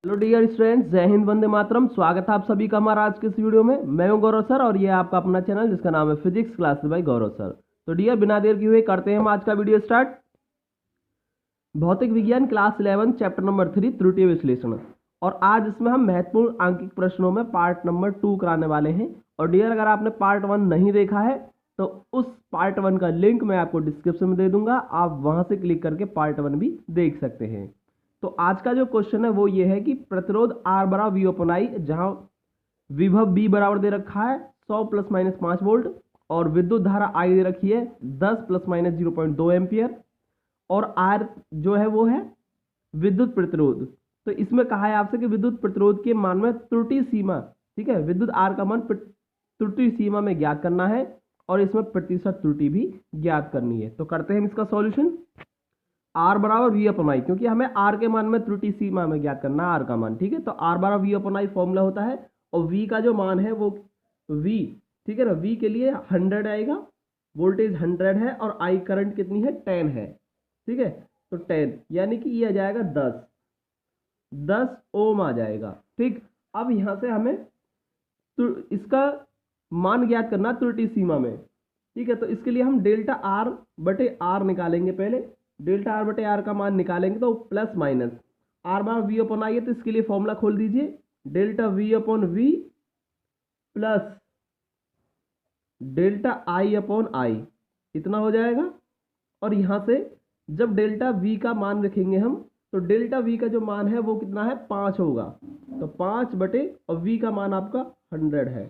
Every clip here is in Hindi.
हेलो डियर स्टूडेंट्स, जय हिंद, वंदे मातरम। स्वागत है आप सभी का हमारा आज के इस वीडियो में। मैं हूं गौरव सर और ये है आपका अपना चैनल जिसका नाम है फिजिक्स क्लासेस बाय गौरव सर। तो डियर, बिना देर किए हुए करते हैं हम आज का वीडियो स्टार्ट। भौतिक विज्ञान क्लास 11 चैप्टर नंबर 3 त्रुटि विश्लेषण। और आज इसमें हम महत्वपूर्ण आंकिक प्रश्नों में पार्ट नंबर 2 कराने वाले हैं। और डियर, अगर आपने पार्ट 1 नहीं देखा है तो उस पार्ट 1 का लिंक मैं आपको डिस्क्रिप्शन में दे दूंगा, आप वहां से क्लिक करके पार्ट 1 भी देख सकते हैं। तो आज का जो क्वेश्चन है वो ये है कि प्रतिरोध R बराबर V अपन I, जहां विभव B बराबर दे रखा है 100 प्लस माइनस 5 वोल्ट और विद्युत धारा I दे रखी है 10 प्लस माइनस 0.2 एम्पियर, और R जो है वो है विद्युत प्रतिरोध। तो इसमें कहा है आपसे कि विद्युत प्रतिरोध के मान में त्रुटि सीमा, ठीक है, विद्युत R का मान त्रुटि सीमा में ज्ञात करना है और इसमें प्रतिशत त्रुटि भी ज्ञात करनी है। तो करते हैं इसका सॉल्यूशन। R बराबर V अपन I, क्योंकि हमें R के मान में त्रुटि सीमा में ज्ञात करना है R का मान, ठीक है। तो R बराबर V अपन I फॉर्मूला होता है और V का जो मान है वो V, ठीक है ना, V के लिए 100 आएगा, वोल्टेज 100 है और I करंट कितनी है 10 है, ठीक है। तो 10 यानी कि ये आ जाएगा 10 ओम आ जाएगा, ठीक। अब यहां से हमें इसका मान ज्ञात करना त्रुटि सीमा में, ठीक है। तो इसके लिए हम डेल्टा R बटे R निकालेंगे। पहले डेल्टा R बटे R का मान निकालेंगे तो plus minus R bar V upon I है, तो इसके लिए फॉर्मूला खोल दीजिए, delta V upon V plus delta I upon I, इतना हो जाएगा। और यहां से जब डेल्टा V का मान रखेंगे हम, तो डेल्टा V का जो मान है वो कितना है 5 होगा, तो 5 बटे और V का मान आपका 100 है,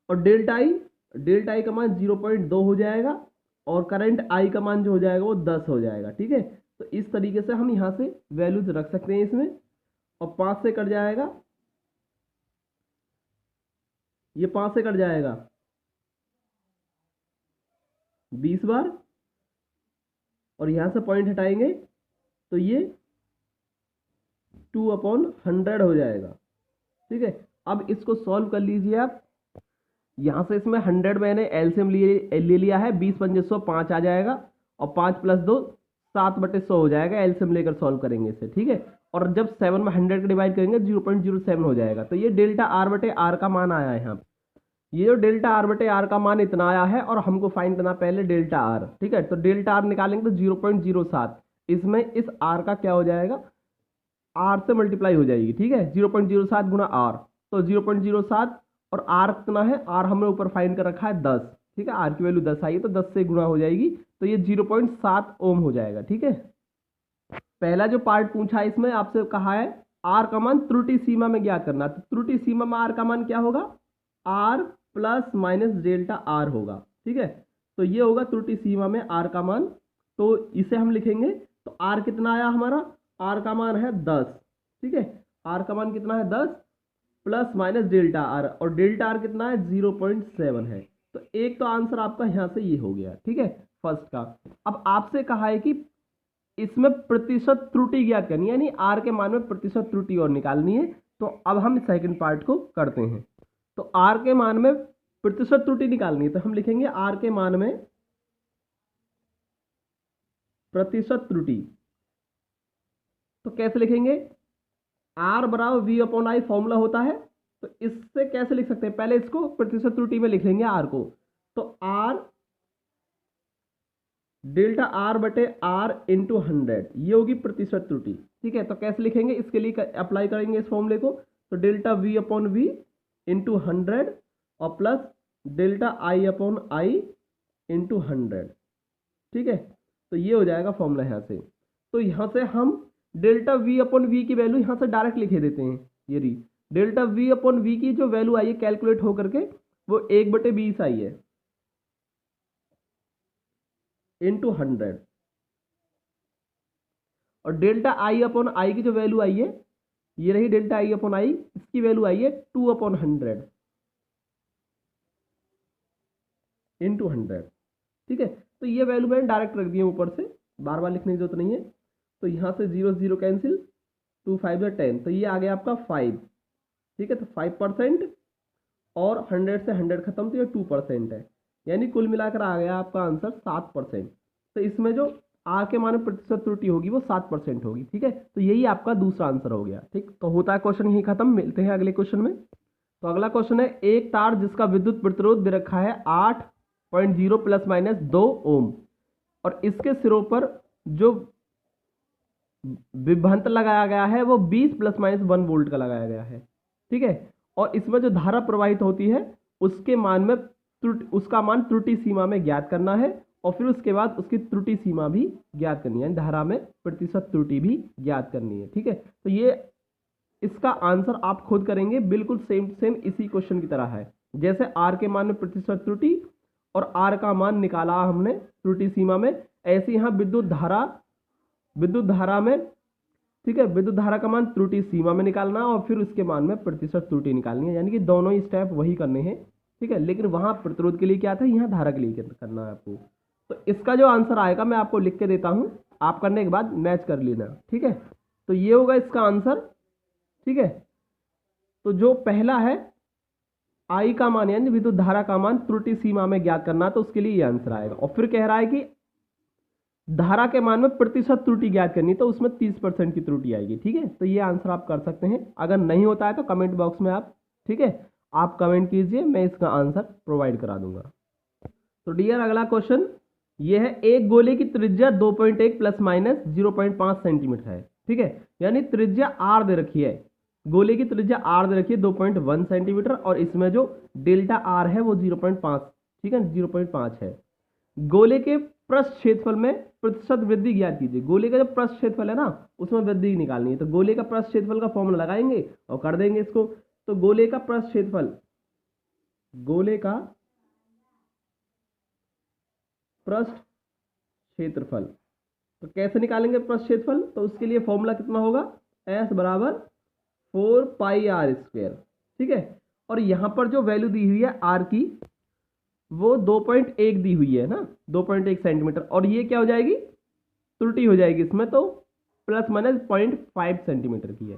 और डेल्टा I का मान 0.2 हो जाएगा और करंट I का मान जो हो जाएगा वो 10 हो जाएगा, ठीक है। तो इस तरीके से हम यहां से वैल्यूज रख सकते हैं इसमें, और 5 से कट जाएगा, ये 5 से कट जाएगा 20 बार, और यहां से पॉइंट हटाएंगे तो ये 2/100 हो जाएगा, ठीक है। अब इसको सॉल्व कर लीजिए आप। यहां से इसमें 100 मैंने एलसीएम ले लिया है, 20 पंजे 100, 5 आ जाएगा और 5 प्लस 2 7/100 हो जाएगा, एलसीएम लेकर सॉल्व करेंगे इसे, ठीक है। और जब 7 में 100 का डिवाइड करेंगे 0.07 हो जाएगा। तो ये डेल्टा R बटे R का मान आया है यहाँ, ये जो डेल्टा R बटे R का मान इतना आया है और हमको फाइंड करना पहले डेल्टा R, ठीक है। तो डेल्टा R निकालेंगे तो 0.07, इसमें इस R का क्या हो जाएगा, R से मल्टीप्लाई हो जाएगी, ठीक है। 0.07 गुना R, तो 0.07, और R कितना है, R हमने ऊपर फाइंड कर रखा है 10, ठीक है। R की वैल्यू 10 आई है तो 10 से गुना हो जाएगी, तो ये 0.7 ओम हो जाएगा, ठीक है। पहला जो पार्ट पूछा है इसमें आपसे कहा है R का मान त्रुटि सीमा में ज्ञात करना, तो त्रुटि सीमा में R का मान क्या होगा, R plus minus delta R होगा, ठीक है। तो ये होगा त्रुटि सीमा में R का मान, तो इसे हम लिखेंगे। तो R कितना आया हमारा, R का मान है 10, ठीक है। R का मान कितना है 10 प्लस माइनस डेल्टा R, और डेल्टा R कितना है 0.7 है। तो एक तो आंसर आपका यहां से ये हो गया, ठीक है, फर्स्ट का। अब आपसे कहा है कि इसमें प्रतिशत त्रुटि ज्ञात करनी है, यानी R के मान में प्रतिशत त्रुटि और निकालनी है। तो अब हम सेकंड पार्ट को करते हैं। तो R के मान में प्रतिशत त्रुटि निकालनी है, तो हम लिखेंगे R के मान में प्रतिशत त्रुटि। तो कैसे लिखेंगे, R बराबर V अपॉन I फॉर्मूला होता है, तो इससे कैसे लिख सकते हैं, पहले इसको प्रतिशत त्रुटि में लिख लेंगे R को। तो R डेल्टा R बटे R इंटू 100, ये होगी प्रतिशत त्रुटि, ठीक है। तो कैसे लिखेंगे, इसके लिए अप्लाई करेंगे इस फॉर्मूले को, तो delta V upon V into 100 और plus delta I upon I into 100, ठीक है। तो ये हो जाएगा फॉर्मूला यहाँ से। तो यहाँ से हम डेल्टा V अपॉन V की वैल्यू यहाँ से डायरेक्ट लिखे देते हैं, ये रही डेल्टा V अपॉन V की जो वैल्यू आई है कैलकुलेट होकर के वो 1/20 आई है इंटू 100, और डेल्टा I अपॉन I की जो वैल्यू आई है, ये रही डेल्टा I अपॉन I, इसकी वैल्यू आई है 2/100 इंटू 100, ठीक है। तो ये वैल्यू मैंने डायरेक्ट रख दी है ऊपर से, बार बार लिखने की जरूरत नहीं है। तो यहाँ से 0 0 कैंसिल, 2 5 10, तो ये आ गया आपका 5, ठीक है। तो 5% और 100 से 100 खत्म, तो ये 2% है, यानी कुल मिलाकर आ गया आपका आंसर 7%। तो इसमें जो आर के मान में प्रतिशत त्रुटि होगी वो 7% होगी। ठीक है, तो यही आपका दूसरा आंसर हो गया। ठीक, तो होता है क्वेश्चन यही खत्म। मिलते हैं अगले क्वेश्चन में। तो अगला क्वेश्चन है, एक तार जिसका विद्युत प्रतिरोध दे रखा है 8.0 ± 2 ओम और इसके सिरों पर जो विभवांतर लगाया गया है वो 20 ± 1 वोल्ट का लगाया गया है। ठीक है, और इसमें जो धारा प्रवाहित होती है उसके मान में उसका मान त्रुटि सीमा में ज्ञात करना है और फिर उसके बाद उसकी त्रुटि सीमा भी ज्ञात करनी है, धारा में प्रतिशत त्रुटि भी ज्ञात करनी है। ठीक है, तो ये इसका आंसर आप खुद करेंगे, बिल्कुल सेम इसी क्वेश्चन की तरह है। जैसे आर के मान में प्रतिशत त्रुटि और आर का मान निकाला हमने त्रुटि सीमा में, ऐसे यहाँ विद्युत धारा में, ठीक है, विद्युत धारा का मान त्रुटि सीमा में निकालना और फिर उसके मान में प्रतिशत त्रुटि निकालनी है, यानी कि दोनों ही स्टेप वही करने हैं। ठीक है, लेकिन वहां प्रतिरोध के लिए क्या था, यहाँ धारा के लिए करना है आपको। तो इसका जो आंसर आएगा मैं आपको लिख के देता हूं, आप करने के बाद मैच कर लेना। ठीक है, तो ये होगा इसका आंसर। ठीक है, तो जो पहला है आई का मान यानी विद्युत धारा का मान त्रुटि सीमा में ज्ञात करना, तो उसके लिए ये आंसर आएगा। और फिर कह रहा है कि धारा के मान में प्रतिशत त्रुटि ज्ञात करनी, तो उसमें 30% की त्रुटि आएगी। ठीक है, तो ये आंसर आप कर सकते हैं। अगर नहीं होता है तो कमेंट बॉक्स में आप, ठीक है, आप कमेंट कीजिए, मैं इसका आंसर प्रोवाइड करा दूंगा। तो डियर अगला क्वेश्चन ये है, एक गोले की त्रिज्या 2.1 ± 0.5 सेंटीमीटर है। ठीक है, यानी त्रिज्या आर दे रखी है, गोले की त्रिज्या आर दे रखी है 2.1 सेंटीमीटर और इसमें जो डेल्टा आर है वो 0.5, ठीक है, 0.5 है। गोले के पृष्ठ क्षेत्रफल में प्रतिशत वृद्धि ज्ञात कीजिए। गोले का जो पृष्ठ क्षेत्रफल है ना उसमें वृद्धि निकालनी है, तो गोले का पृष्ठ क्षेत्रफल का फॉर्मूला लगाएंगे और कर देंगे इसको। तो गोले का पृष्ठ क्षेत्रफल, गोले का पृष्ठ क्षेत्रफल, तो कैसे निकालेंगे पृष्ठ क्षेत्रफल, तो उसके लिए फॉर्मूला कितना होगा, S = 4πr²। ठीक है, और यहां पर जो वैल्यू दी हुई है आर की वो 2.1 दी हुई है ना, 2.1 सेंटीमीटर, और ये क्या हो जाएगी, त्रुटि हो जाएगी इसमें, तो ±0.5 सेंटीमीटर की है।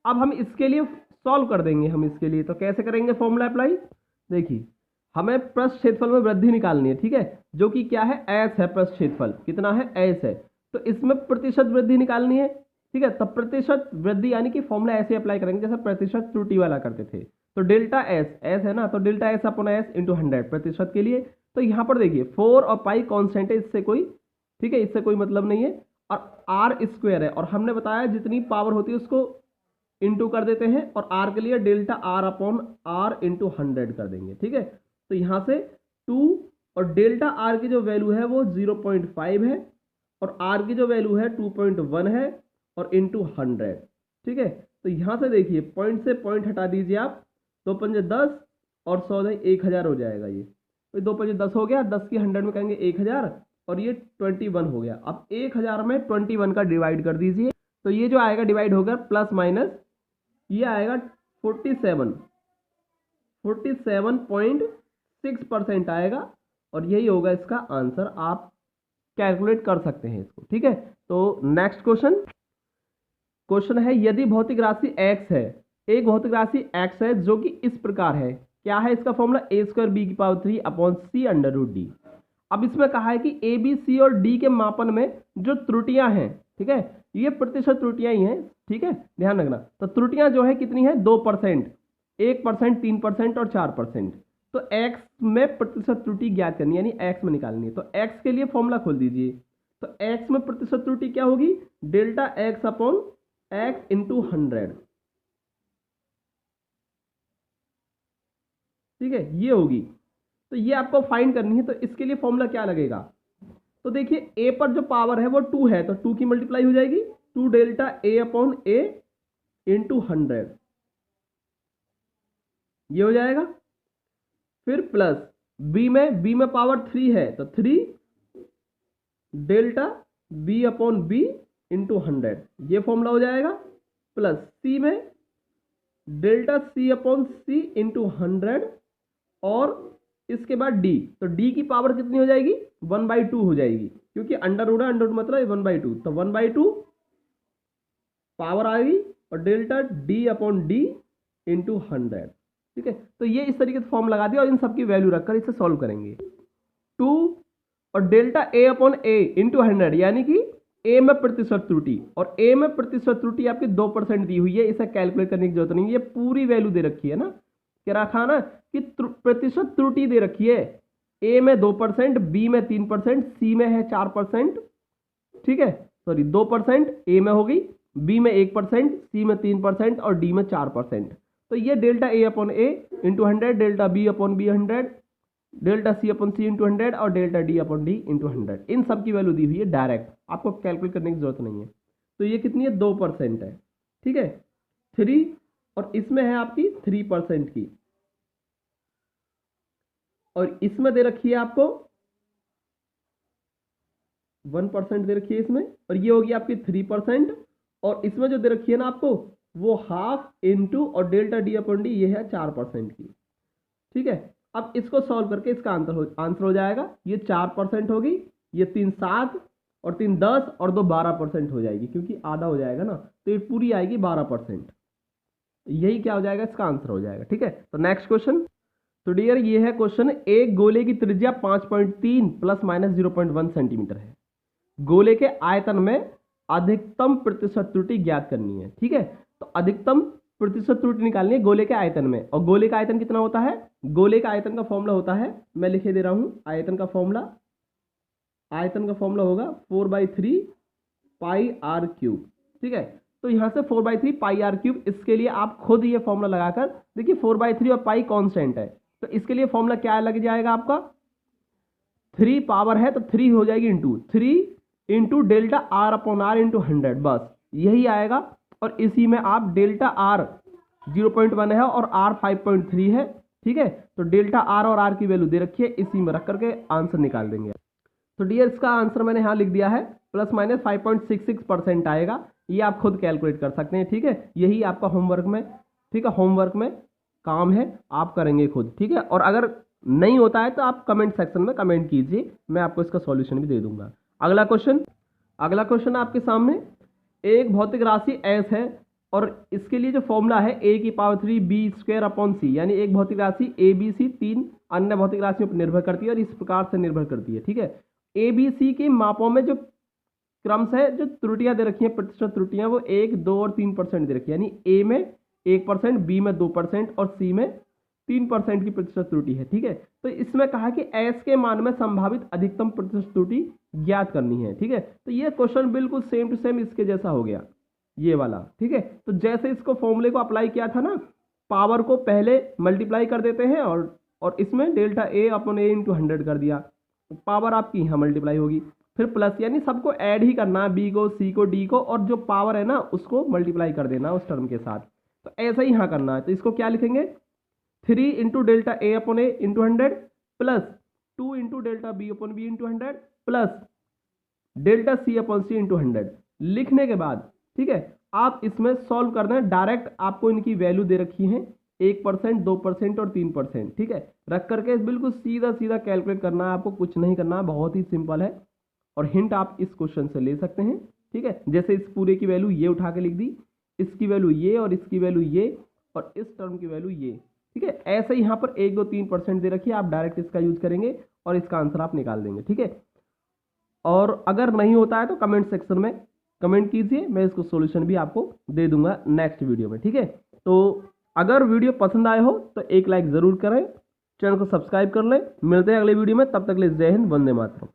अब हम इसके लिए सॉल्व कर देंगे, हम इसके लिए तो कैसे करेंगे फॉर्मूला अप्लाई, देखिए हमें पृष्ठ क्षेत्रफल में वृद्धि निकालनी है। ठीक है, जो कि क्या है, S है, पृष्ठ क्षेत्रफल कितना है, S है, तो इसमें प्रतिशत वृद्धि निकालनी है। ठीक है, तब प्रतिशत वृद्धि यानी कि फॉर्मूला ऐसे अप्लाई करेंगे जैसे प्रतिशत त्रुटि वाला करते थे। तो डेल्टा S है ना, तो डेल्टा S / S × 100 प्रतिशत के लिए। तो यहाँ पर देखिए 4 और पाई कॉन्स्टेंट है, इससे कोई, ठीक है, इससे कोई मतलब नहीं है, और R² है, और हमने बताया जितनी पावर होती है उसको इंटू कर देते हैं, और R के लिए डेल्टा R / R × 100 कर देंगे। ठीक है, तो यहाँ से 2 और डेल्टा R की जो वैल्यू है वो 0.5 है और R की जो वैल्यू है 2.1 है और इंटू 100। ठीक है, तो यहाँ से देखिए पॉइंट से पॉइंट हटा दीजिए आप, 2 पंजे 10 और 100 1000 हो जाएगा। ये तो 2 पंजे 10 हो गया, 10 की 100 में करेंगे 1000 और ये 21 हो गया। अब 1000 में 21 का डिवाइड कर दीजिए, तो ये जो आएगा डिवाइड होकर प्लस माइनस ये आएगा 47.6% आएगा, और यही होगा इसका आंसर। आप कैलकुलेट कर सकते हैं इसको। ठीक है, तो नेक्स्ट क्वेश्चन है, यदि भौतिक राशि x है, एक भौतिक राशि x है जो कि इस प्रकार है, क्या है इसका फॉर्मूला, a² b⁴ c/√d। अब इसमें कहा है कि a, b, c और d के मापन में जो त्रुटियां हैं, ठीक है, ये प्रतिशत त्रुटियां ही हैं। ठीक है, ध्यान रखना, तो त्रुटियां जो है कितनी है, 2%, 1%, 3% और 4%। तो x में प्रतिशत त्रुटि ज्ञात करनी यानी x में निकालनी है, तो x के लिए फॉर्मूला खोल दीजिए। तो x में प्रतिशत त्रुटि क्या होगी, डेल्टा x / x × 100। ठीक है, ये होगी, तो ये आपको फाइंड करनी है। तो इसके लिए फॉर्मूला क्या लगेगा, तो देखिए a पर जो पावर है वो 2 है, तो 2 की मल्टीप्लाई हो जाएगी, 2 डेल्टा a / a × 100, ये हो जाएगा। फिर प्लस b में पावर 3 है, तो 3 डेल्टा b / b × 100, ये फॉर्मूला हो जाएगा। प्लस c में डेल्टा c / c × 100, और इसके बाद d, तो d की पावर कितनी हो जाएगी, 1/2 हो जाएगी, क्योंकि अंडर रूट मतलब 1/2, तो 1/2 पावर आएगी और डेल्टा d / d × 100। ठीक है, तो ये इस तरीके से फॉर्म लगा दिया और इन सबकी वैल्यू रखकर इसे सॉल्व करेंगे। 2 और delta A upon A into 100, यानी कि ए में प्रतिशत त्रुटि, और ए में प्रतिशत त्रुटि आपकी 2% दी हुई है, इसे कैलकुलेट करने की जरूरत नहीं है, ये पूरी वैल्यू दे रखी है ना, क्या रखा ना कि प्रतिशत त्रुटि दे रखी है, ए में 2%, बी में 3%, सी में है 4%, ठीक है, सॉरी 2% ए में होगी, बी में 1%, सी में 3% और डी में 4%। तो ये delta A upon A into 100, delta B upon B 100, delta C upon C into 100 और delta D upon D into 100, इन सब की वैल्यू दी हुई है डायरेक्ट, आपको कैलकुलेट करने की जरूरत नहीं है। तो ये कितनी है, 2% है, ठीक है, 3, और इसमें है आपकी 3% की, और इसमें दे रखी है आपको 1% दे रखी है इसमें, और ये होगी आपकी 3%, और इसमें जो दे रखी है ना आपको वो हाफ इंटू और डेल्टा डी अपॉन डी, ये है 4% की, ठीक है। अब इसको सॉल्व करके इसका आंसर हो जाएगा, ये 4% होगी, ये 3 7 और 3 10 और 2 12% हो जाएगी, क्योंकि आधा हो जाएगा ना, तो ये पूरी आएगी 12%, यही क्या हो जाएगा, इसका आंसर हो जाएगा, ठीक है। तो नेक्स्ट क्वेश्चन, तो डियर ये है क्वेश्चन, एक गोले की त्रिज्या 5.3 प्लस माइनस 0.1 सेंटीमीटर है, गोले के आयतन में अधिकतम प्रतिशत त्रुटि ज्ञात करनी है, ठीक है। तो अधिकतम प्रतिशत त्रुटि निकालनी है गोले के आयतन में, और गोले का आयतन कितना होता है, गोले का आयतन का फॉर्मूला होता है, मैं लिखे दे रहा हूं, आयतन का फॉर्मूला होगा 4/3 पाई आर क्यूब, ठीक है। तो यहां से 4/3 पाई आर क्यूब, इसके लिए आप खुद ये फॉर्मूला लगाकर देखिए, 4/3 और पाई कांस्टेंट है, तो इसके लिए फॉर्मूला क्या लग जाएगा आपका, 3 पावर है तो 3 हो जाएगी into 3 into delta R upon R into 100, बस यही आएगा। और इसी में आप डेल्टा आर 0.1 है और आर 5.3 है, ठीक है। तो डेल्टा आर और आर की वैल्यू दे रखी है, इसी में रख करके आंसर निकाल देंगे। तो डियर इसका आंसर मैंने यहाँ लिख दिया है, प्लस माइनस 5.66% आएगा, ये आप खुद कैलकुलेट कर सकते हैं, ठीक है। यही आपका होमवर्क में, ठीक है, होमवर्क में काम है, आप करेंगे खुद, ठीक है। और अगर नहीं होता है तो आप कमेंट सेक्शन में कमेंट कीजिए, मैं आपको इसका सॉल्यूशन भी दे दूंगा। अगला क्वेश्चन आपके सामने, एक भौतिक राशि एस है और इसके लिए जो फॉर्मूला है a की पावर 3 b² अपॉन सी, यानी एक भौतिक राशि ए बी सी 3 अन्य भौतिक राशियों पर निर्भर करती है और इस प्रकार से निर्भर करती है, ठीक है। ए बी सी के मापों में जो क्रम्स है, जो त्रुटियां दे रखी हैं, प्रतिशत त्रुटियां, वो 1 2 और 3% दे रखी है, यानी ए में 1%, बी में 2% और सी में 3% की प्रतिशत त्रुटि है, ठीक है। तो इसमें कहा कि एस के मान में संभावित अधिकतम प्रतिशत त्रुटि ज्ञात करनी है, ठीक है। तो ये क्वेश्चन बिल्कुल सेम टू सेम इसके जैसा हो गया, ये वाला, ठीक है। तो जैसे इसको फॉर्मूले को अप्लाई किया था ना, पावर को पहले मल्टीप्लाई कर देते हैं और इसमें delta A upon A into 100 कर दिया, पावर आपकी यहाँ मल्टीप्लाई होगी, फिर प्लस, यानी सबको ऐड ही करना है, बी को, सी को, डी को, और जो पावर है ना उसको मल्टीप्लाई कर देना उस टर्म के साथ। तो ऐसा ही यहाँ करना है, तो इसको क्या लिखेंगे, 3 into delta A upon A into 100 plus 2 into delta B upon B into 100 plus delta C upon C into 100 लिखने के बाद, ठीक है, आप इसमें सॉल्व करना है डायरेक्ट, आपको इनकी वैल्यू दे रखी है 1%, 2% और 3%, ठीक है। रख करके बिल्कुल सीधा सीधा कैलकुलेट करना है, आपको कुछ नहीं करना है, बहुत ही सिंपल है। और हिंट आप इस क्वेश्चन से ले सकते हैं, ठीक है। जैसे इस पूरे की वैल्यू ये उठा के लिख दी, इसकी वैल्यू ये और इसकी वैल्यू ये और इस टर्म की वैल्यू ये, ठीक है। ऐसे ही यहाँ पर 1 2 3% दे रखी है, आप डायरेक्ट इसका यूज करेंगे और इसका आंसर आप निकाल देंगे, ठीक है। और अगर नहीं होता है तो कमेंट सेक्शन में कमेंट कीजिए, मैं इसको सॉल्यूशन भी आपको दे दूंगा नेक्स्ट वीडियो में, ठीक है। तो अगर वीडियो पसंद आए हो तो एक लाइक जरूर करें, चैनल को सब्सक्राइब कर लें। मिलते हैं अगले वीडियो में, तब तक के लिए जय हिंद, वंदे मातरम।